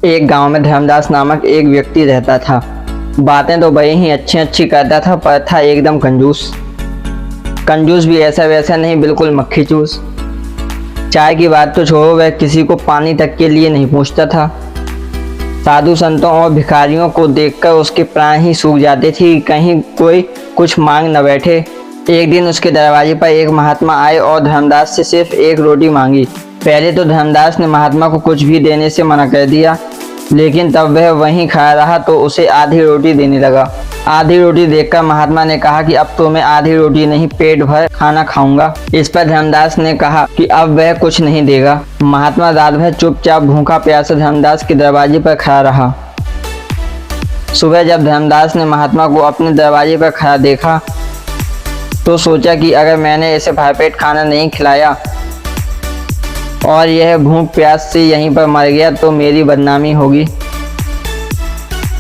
एक गांव में धर्मदास नामक एक व्यक्ति रहता था। बातें तो बड़ी ही अच्छी अच्छी करता था, पर था एकदम कंजूस। कंजूस भी ऐसा वैसा नहीं, बिल्कुल मक्खी चूस। चाय की बात तो छोड़ो, वह किसी को पानी तक के लिए नहीं पूछता था। साधु संतों और भिखारियों को देखकर उसके प्राण ही सूख जाते थे, कहीं कोई कुछ मांग न बैठे। एक दिन उसके दरवाजे पर एक महात्मा आए और धर्मदास से सिर्फ एक रोटी मांगी। पहले तो धर्मदास ने महात्मा को कुछ भी देने से मना कर दिया, लेकिन तब वह वहीं खड़ा रहा तो उसे आधी रोटी देने लगा। आधी रोटी देखकर महात्मा ने कहा कि अब तो मैं आधी रोटी नहीं, पेट भर खाना खाऊंगा। इस पर धर्मदास ने कहा कि अब वह कुछ नहीं देगा। महात्मा रात भर चुपचाप भूखा प्यासा धर्मदास के दरवाजे पर खड़ा रहा। सुबह जब धर्मदास ने महात्मा को अपने दरवाजे पर खड़ा देखा तो सोचा कि अगर मैंने इसे भरपेट खाना नहीं खिलाया और यह भूख प्यास से यहीं पर मर गया तो मेरी बदनामी होगी।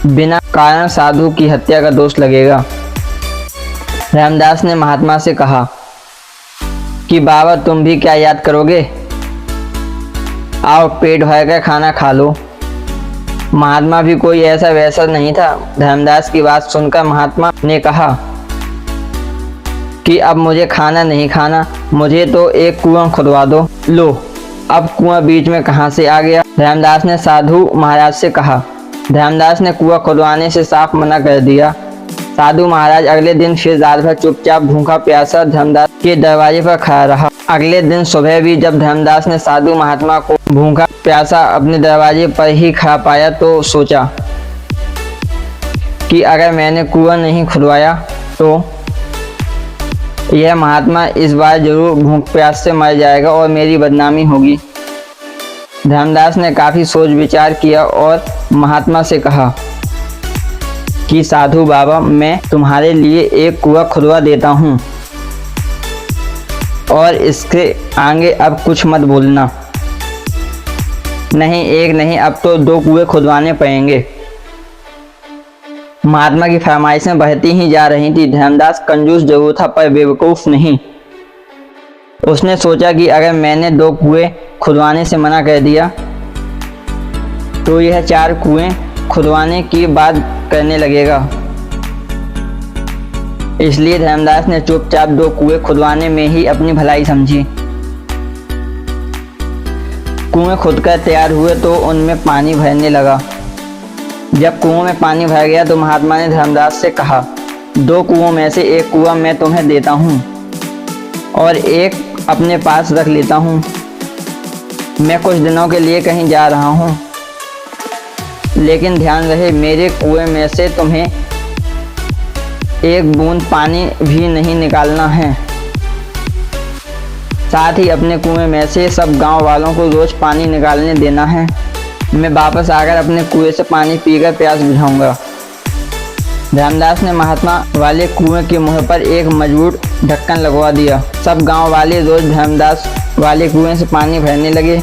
बिना कारण साधु की हत्या का दोष लगेगा। धर्मदास ने महात्मा से कहा कि बाबा तुम भी क्या याद करोगे, आओ पेट भरकर खाना खा लो। महात्मा भी कोई ऐसा वैसा नहीं था। धर्मदास की बात सुनकर महात्मा ने कहा कि अब मुझे खाना नहीं खाना, मुझे तो एक कुआं खुदवा दो। लो, अब कुआं बीच में कहां से आ गया? धर्मदास ने साधु महाराज से कहा। धर्मदास ने कुआं खुदवाने से साफ मना कर दिया। साधु महाराज अगले दिन फिर रात भर चुपचाप भूखा प्यासा धर्मदास के दरवाजे पर खड़ा रहा। अगले दिन सुबह भी जब धर्मदास ने साधु महात्मा को भूखा प्यासा अपने दरवाजे पर ही खड़ा पाया तो सोचा कि अगर मैंने कुआं नहीं खुदवाया तो यह महात्मा इस बार जरूर भूख प्यास से मर जाएगा और मेरी बदनामी होगी। धर्मदास ने काफी सोच विचार किया और महात्मा से कहा कि साधु बाबा, मैं तुम्हारे लिए एक कुआं खुदवा देता हूँ और इसके आगे अब कुछ मत बोलना। नहीं, एक नहीं, अब तो 2 कुएं खुदवाने पड़ेंगे। महात्मा की फरमाइशें बढ़ती ही जा रही थी। धर्मदास कंजूस जरूर था पर बेवकूफ नहीं। उसने सोचा कि अगर मैंने 2 कुएं खुदवाने से मना कर दिया तो यह 4 कुएं खुदवाने की बात करने लगेगा। इसलिए धर्मदास ने चुपचाप 2 कुएं खुदवाने में ही अपनी भलाई समझी। कुएं खुदकर तैयार हुए तो उनमें पानी भरने लगा। जब कुओं में पानी भर गया तो महात्मा ने धर्मदास से कहा, 2 कुओं में से एक कुआं मैं तुम्हें देता हूँ और एक अपने पास रख लेता हूँ। मैं कुछ दिनों के लिए कहीं जा रहा हूँ, लेकिन ध्यान रहे मेरे कुएं में से तुम्हें एक बूंद पानी भी नहीं निकालना है। साथ ही अपने कुएं में से सब गांव वालों को रोज पानी निकालने देना है। मैं वापस आकर अपने कुएं से पानी पीकर प्यास बुझाऊंगा। धर्मदास ने महात्मा वाले कुएं के मुंह पर एक मजबूत ढक्कन लगवा दिया। सब गांव वाले रोज धर्मदास वाले कुएं से पानी भरने लगे।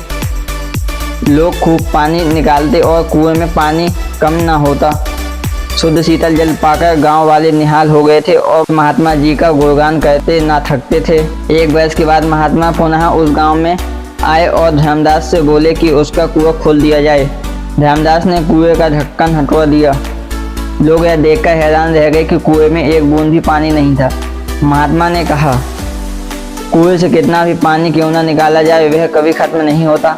लोग खूब पानी निकालते और कुएं में पानी कम ना होता। शुद्ध शीतल जल पाकर गांव वाले निहाल हो गए थे और महात्मा जी का गुणगान करते ना थकते थे। एक वर्ष के बाद महात्मा पुनः उस गांव में आए और धर्मदास से बोले कि उसका कुआं खोल दिया जाए। धर्मदास ने कुएं का ढक्कन हटवा दिया। लोग यह देखकर हैरान रह गए कि कुएं में एक बूंद भी पानी नहीं था। महात्मा ने कहा, कुएं से कितना भी पानी क्यों ना निकाला जाए, वह कभी खत्म नहीं होता,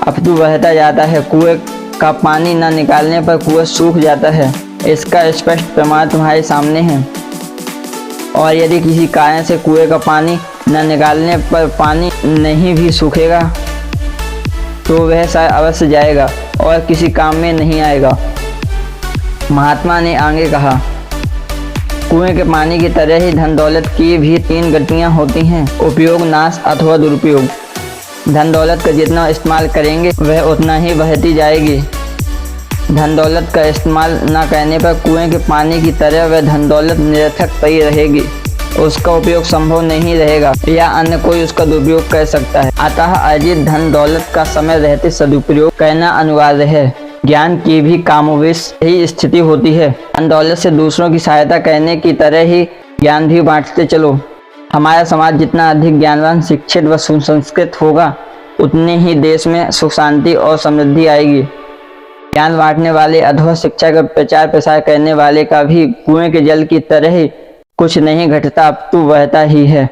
अपितु बहता जाता है। कुएं का पानी न निकालने पर कुआं सूख जाता है। इसका स्पष्ट प्रमाण तुम्हारे सामने है। और यदि किसी कारण से कुएं का पानी न निकालने पर पानी नहीं भी सूखेगा तो वह शायद अवश्य जाएगा और किसी काम में नहीं आएगा। महात्मा ने आगे कहा, कुएं के पानी की तरह ही धन दौलत की भी 3 गतियां होती हैं, उपयोग, नाश अथवा दुरुपयोग। धन दौलत का जितना इस्तेमाल करेंगे वह उतना ही बहती जाएगी। धन दौलत का इस्तेमाल न करने पर कुएं के पानी की तरह वह धन दौलत निरर्थक पड़ी रहेगी, उसका उपयोग संभव नहीं रहेगा या अन्य कोई उसका दुरुपयोग कर सकता है। अतः अर्जित धन दौलत का समय रहते सदुपयोग करना अनिवार्य है। ज्ञान की भी कामोवेश यही स्थिति होती है। धन दौलत से दूसरों की सहायता करने की तरह ही ज्ञान भी बांटते चलो। हमारा समाज जितना अधिक ज्ञानवान, शिक्षित व सुसंस्कृत होगा, उतने ही देश में सुख शांति और समृद्धि आएगी। ज्ञान बांटने वाले अथवा शिक्षा का प्रचार प्रसार करने वाले का भी कुएं के जल की तरह ही कुछ नहीं घटता, अब तो बहता ही है।